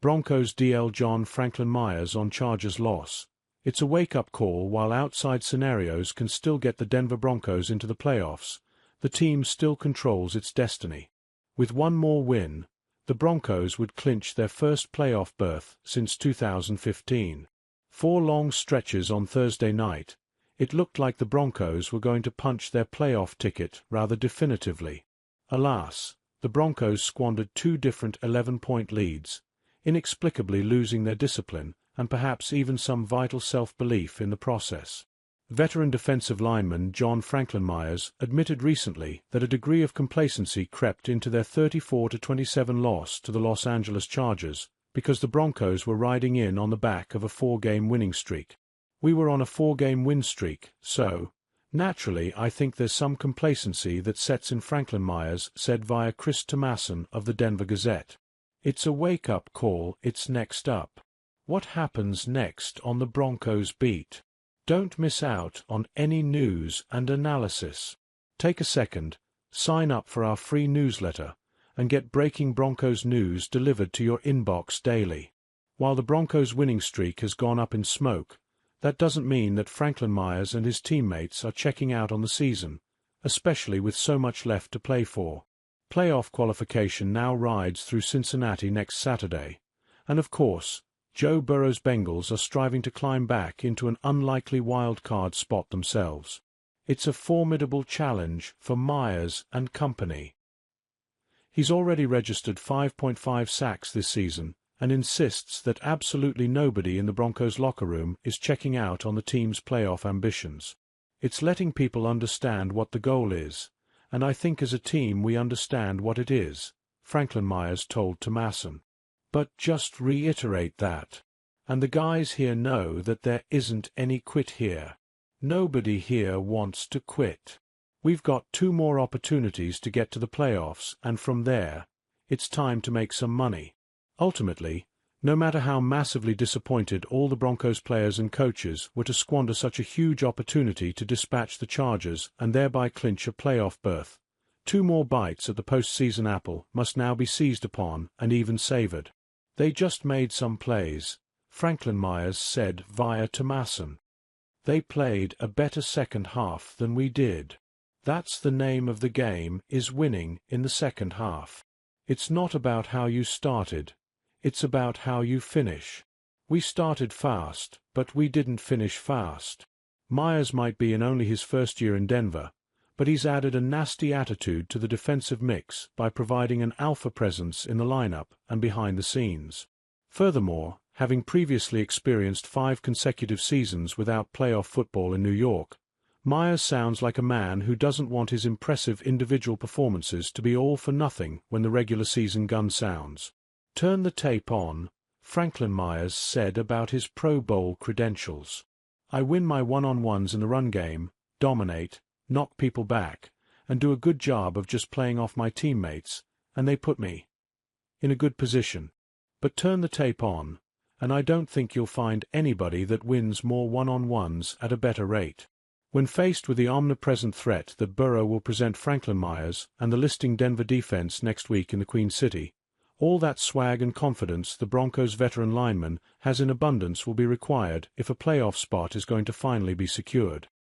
Broncos DL John Franklin Myers on Chargers loss. It's a wake-up call. While outside scenarios can still get the Denver Broncos into the playoffs, the team still controls its destiny. With one more win, the Broncos would clinch their first playoff berth since 2015. 4 long stretches on Thursday night, it looked like the Broncos were going to punch their playoff ticket rather definitively. Alas, the Broncos squandered 2 different 11-point leads, inexplicably losing their discipline and perhaps even some vital self-belief in the process. Veteran defensive lineman John Franklin Myers admitted recently that a degree of complacency crept into their 34-27 loss to the Los Angeles Chargers because the Broncos were riding in on the back of a 4-game winning streak. "We were on a 4-game win streak, so, naturally I think there's some complacency that sets in," Franklin Myers said via Chris Tomasson of the Denver Gazette. "It's a wake-up call. It's next up. What happens next on the Broncos beat? Don't miss out on any news and analysis. Take a second, sign up for our free newsletter, and get breaking Broncos news delivered to your inbox daily." While the Broncos' winning streak has gone up in smoke, that doesn't mean that Franklin Myers and his teammates are checking out on the season, especially with so much left to play for. Playoff qualification now rides through Cincinnati next Saturday, and of course, Joe Burrow's Bengals are striving to climb back into an unlikely wild-card spot themselves. It's a formidable challenge for Myers and company. He's already registered 5.5 sacks this season and insists that absolutely nobody in the Broncos locker room is checking out on the team's playoff ambitions. "It's letting people understand what the goal is, and I think as a team we understand what it is," Franklin Myers told Tomasson. "But just reiterate that. And the guys here know that there isn't any quit here. Nobody here wants to quit. We've got 2 more opportunities to get to the playoffs, and from there, it's time to make some money." Ultimately, no matter how massively disappointed all the Broncos players and coaches were to squander such a huge opportunity to dispatch the Chargers and thereby clinch a playoff berth, 2 more bites at the postseason apple must now be seized upon and even savored. "They just made some plays," Franklin Myers said via Tomasson. "They played a better second half than we did. That's the name of the game, is winning in the second half. It's not about how you started. It's about how you finish. We started fast, but we didn't finish fast." Myers might be in only his first year in Denver, but he's added a nasty attitude to the defensive mix by providing an alpha presence in the lineup and behind the scenes. Furthermore, having previously experienced 5 consecutive seasons without playoff football in New York, Myers sounds like a man who doesn't want his impressive individual performances to be all for nothing when the regular season gun sounds. "Turn the tape on," Franklin Myers said about his Pro Bowl credentials. "I win my one-on-ones in the run game, dominate, knock people back, and do a good job of just playing off my teammates, and they put me in a good position. But turn the tape on, and I don't think you'll find anybody that wins more one-on-ones at a better rate." When faced with the omnipresent threat that Burrow will present Franklin Myers and the listing Denver defense next week in the Queen City, all that swag and confidence the Broncos veteran lineman has in abundance will be required if a playoff spot is going to finally be secured.